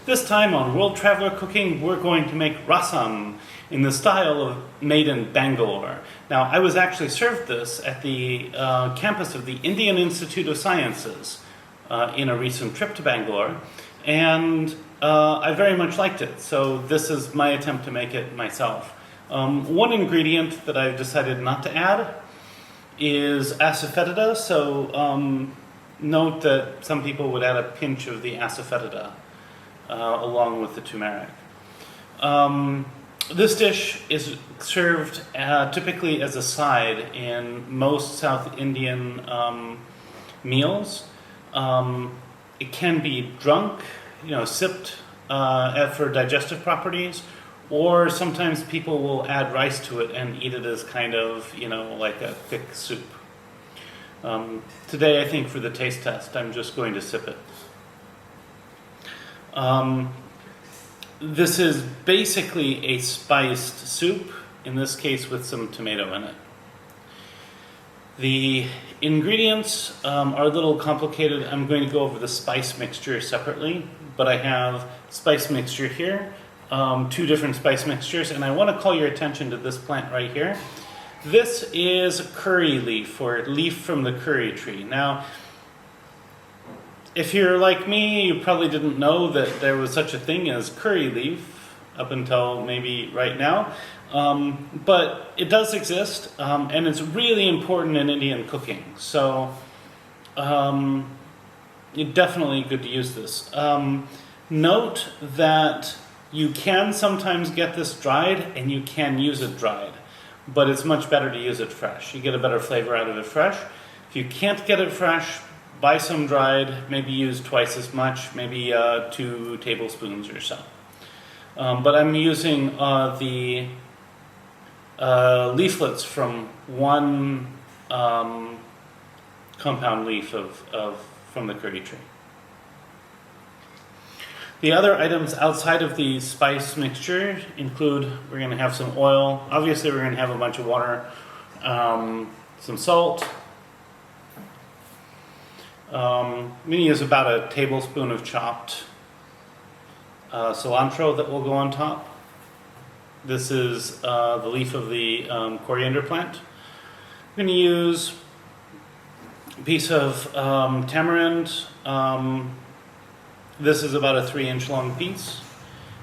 This time on World Traveler Cooking, we're going to make rasam in the style of made in Bangalore. Now, I was actually served this at the campus of the Indian Institute of Sciences in a recent trip to Bangalore, and I very much liked it. So this is my attempt to make it myself. One ingredient that I've decided not to add is asafoetida, so note that some people would add a pinch of the asafoetida along with the turmeric. This dish is served typically as a side in most South Indian meals. It can be drunk, sipped for digestive properties, or sometimes people will add rice to it and eat it as kind of, like a thick soup. Today, I think for the taste test, I'm just going to sip it. This is basically a spiced soup, in this case with some tomato in it. The ingredients are a little complicated. I'm going to go over the spice mixture separately, but I have spice mixture here, two different spice mixtures, and I want to call your attention to this plant right here. This is curry leaf, or leaf from the curry tree. Now, if you're like me, you probably didn't know that there was such a thing as curry leaf up until maybe right now. But it does exist, and it's really important in Indian cooking. So it's definitely good to use this. Note that you can sometimes get this dried, and you can use it dried. But it's much better to use it fresh. You get a better flavor out of it fresh. If you can't get it fresh, buy some dried, maybe use twice as much, maybe 2 tablespoons or so. But I'm using the leaflets from one compound leaf from the curry tree. The other items outside of the spice mixture include, we're going to have some oil, obviously we're going to have a bunch of water, some salt. I'm going to use about a tablespoon of chopped cilantro that will go on top. This is the leaf of the coriander plant. I'm going to use a piece of tamarind. This is about a 3-inch long piece.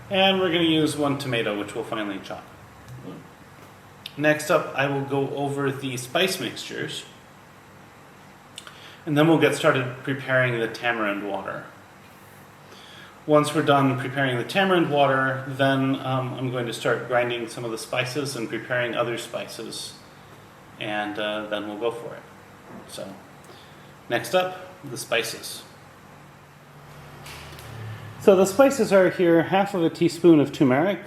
And we're going to use 1 tomato, which we'll finally chop. Next up, I will go over the spice mixtures. And then we'll get started preparing the tamarind water. Once we're done preparing the tamarind water, then I'm going to start grinding some of the spices and preparing other spices. And then we'll go for it. So, next up, the spices. So the spices are here: half of a teaspoon of turmeric,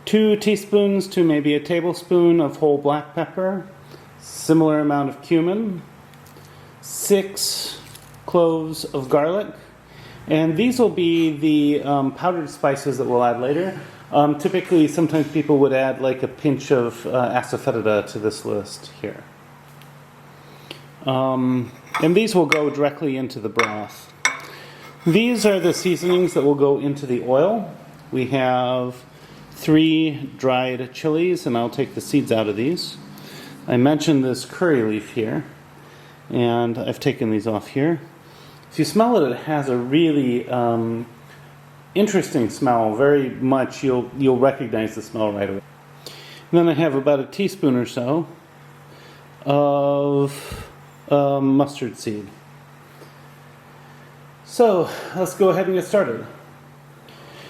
2 teaspoons to maybe a tablespoon of whole black pepper, similar amount of cumin, 6 cloves of garlic, and these will be the powdered spices that we'll add later. Typically, sometimes people would add like a pinch of asafoetida to this list here. And these will go directly into the broth. These are the seasonings that will go into the oil. We have 3 dried chilies, and I'll take the seeds out of these. I mentioned this curry leaf here, and I've taken these off here. If you smell it, it has a really interesting smell. Very much, you'll recognize the smell right away. And then I have about a teaspoon or so of mustard seed. So let's go ahead and get started.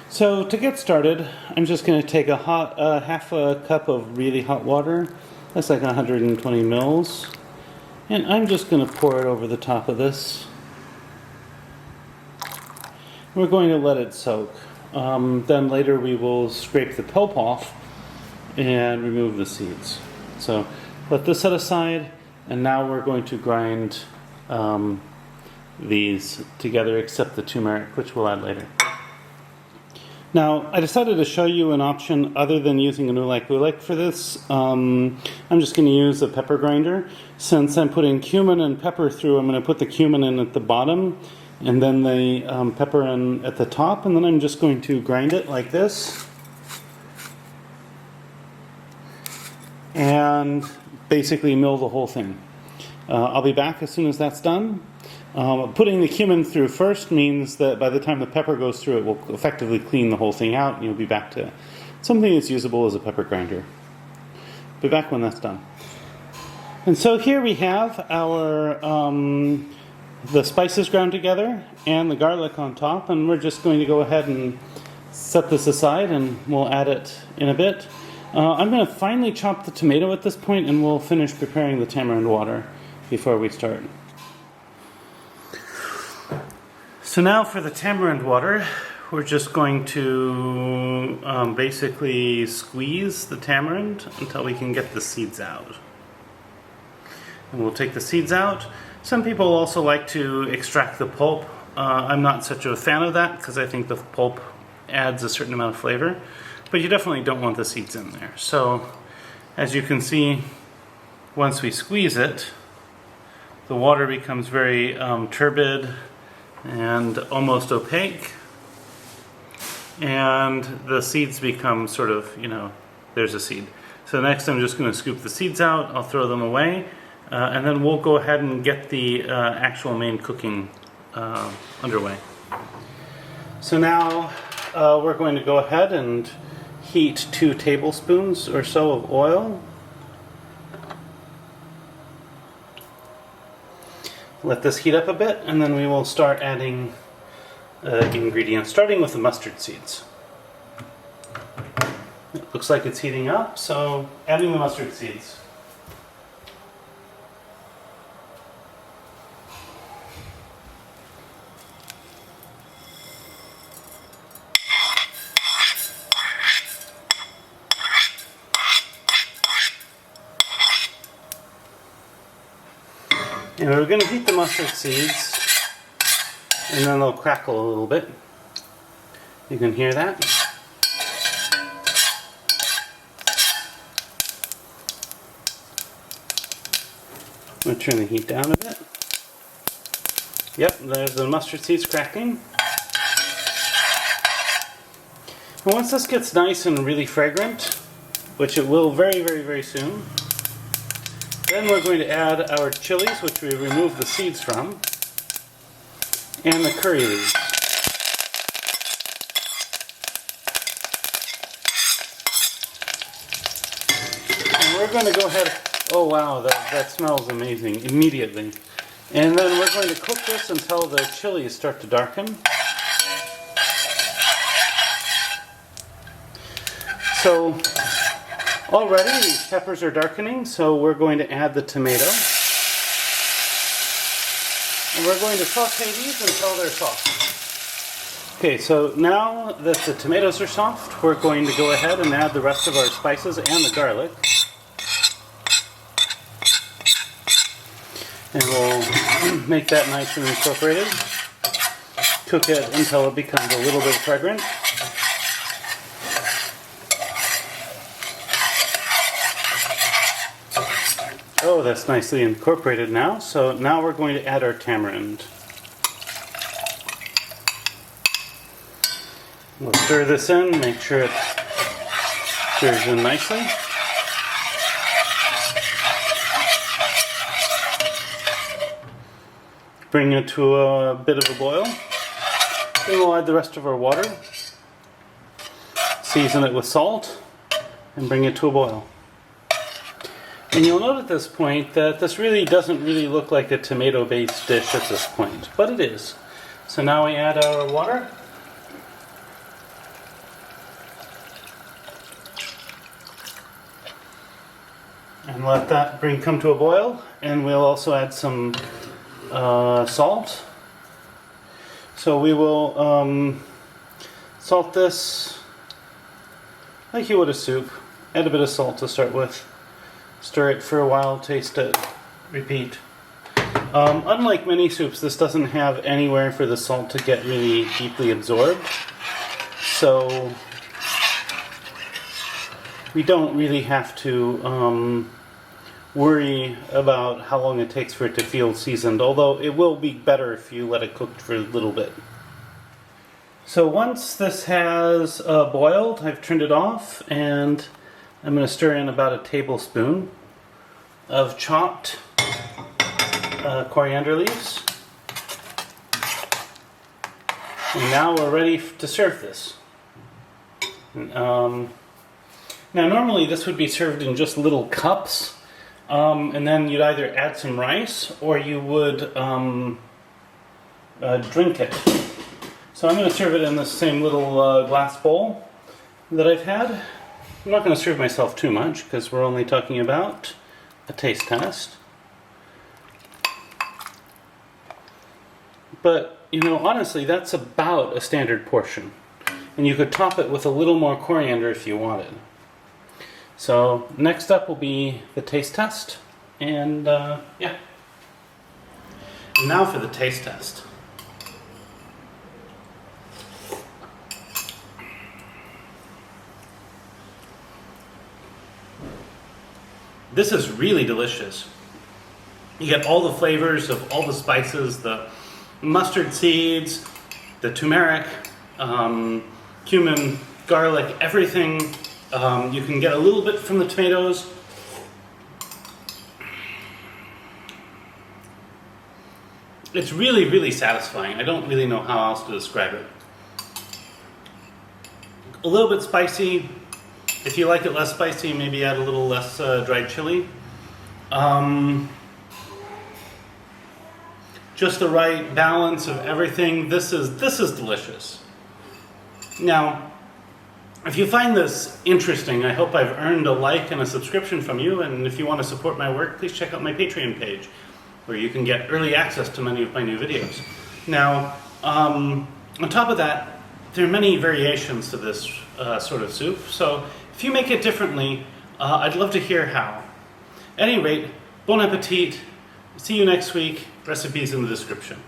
So to get started, I'm just going to take a half a cup of really hot water. That's like 120 mils. And I'm just going to pour it over the top of this. We're going to let it soak. Then later we will scrape the pulp off and remove the seeds. So let this set aside, and now we're going to grind these together except the turmeric, which we'll add later. Now, I decided to show you an option other than using an ulek for this. I'm just going to use a pepper grinder. Since I'm putting cumin and pepper through, I'm going to put the cumin in at the bottom and then the pepper at the top, and then I'm just going to grind it like this. And basically mill the whole thing. I'll be back as soon as that's done. Putting the cumin through first means that by the time the pepper goes through, it will effectively clean the whole thing out, and you'll be back to something that's usable as a pepper grinder. Be back when that's done. And so here we have our the spices ground together and the garlic on top, and we're just going to go ahead and set this aside, and we'll add it in a bit. I'm going to finely chop the tomato at this point, and we'll finish preparing the tamarind water before we start. So now for the tamarind water, we're just going to basically squeeze the tamarind until we can get the seeds out. And we'll take the seeds out. Some people also like to extract the pulp. I'm not such a fan of that because I think the pulp adds a certain amount of flavor. But you definitely don't want the seeds in there. So, as you can see, once we squeeze it, the water becomes very turbid and almost opaque. And the seeds become sort of, there's a seed. So next I'm just going to scoop the seeds out, I'll throw them away, and then we'll go ahead and get the actual main cooking underway. So now we're going to go ahead and heat 2 tablespoons or so of oil. Let this heat up a bit, and then we will start adding ingredients, starting with the mustard seeds. It looks like it's heating up, so adding the mustard seeds. And we're going to heat the mustard seeds, and then they'll crackle a little bit. You can hear that. I'm going to turn the heat down a bit. Yep, there's the mustard seeds cracking. And once this gets nice and really fragrant, which it will very, very, very soon, then we're going to add our chilies, which we removed the seeds from, and the curry leaves. And we're going to go ahead, oh wow, that smells amazing, immediately. And then we're going to cook this until the chilies start to darken. So, already these peppers are darkening, so we're going to add the tomato. And we're going to saute these until they're soft. Okay, so now that the tomatoes are soft, we're going to go ahead and add the rest of our spices and the garlic. And we'll make that nice and incorporated. Cook it until it becomes a little bit fragrant. Oh, that's nicely incorporated now. So now we're going to add our tamarind. We'll stir this in, make sure it stirs in nicely. Bring it to a bit of a boil. Then we'll add the rest of our water. Season it with salt and bring it to a boil. And you'll note at this point that this really doesn't really look like a tomato-based dish at this point, but it is. So now we add our water. And let that come to a boil. And we'll also add some salt. So we will salt this like you would a soup. Add a bit of salt to start with. Stir it for a while, taste it, repeat. Unlike many soups, this doesn't have anywhere for the salt to get really deeply absorbed. So we don't really have to worry about how long it takes for it to feel seasoned, although it will be better if you let it cook for a little bit. So once this has boiled, I've turned it off, and I'm going to stir in about a tablespoon of chopped coriander leaves. And now we're ready to serve this. Now normally this would be served in just little cups, and then you'd either add some rice or you would drink it. So I'm going to serve it in the same little glass bowl that I've had. I'm not going to serve myself too much because we're only talking about a taste test. But, you know, honestly, that's about a standard portion. And you could top it with a little more coriander if you wanted. So, next up will be the taste test. And, yeah. And now for the taste test. This is really delicious. You get all the flavors of all the spices, the mustard seeds, the turmeric, cumin, garlic, everything. You can get a little bit from the tomatoes. It's really, really satisfying. I don't really know how else to describe it. A little bit spicy. If you like it less spicy, maybe add a little less dried chili. Just the right balance of everything. This is delicious. Now, if you find this interesting, I hope I've earned a like and a subscription from you. And if you want to support my work, please check out my Patreon page, where you can get early access to many of my new videos. Now, on top of that, there are many variations to this sort of soup. So if you make it differently, I'd love to hear how. At any rate, bon appetit. See you next week. Recipes in the description.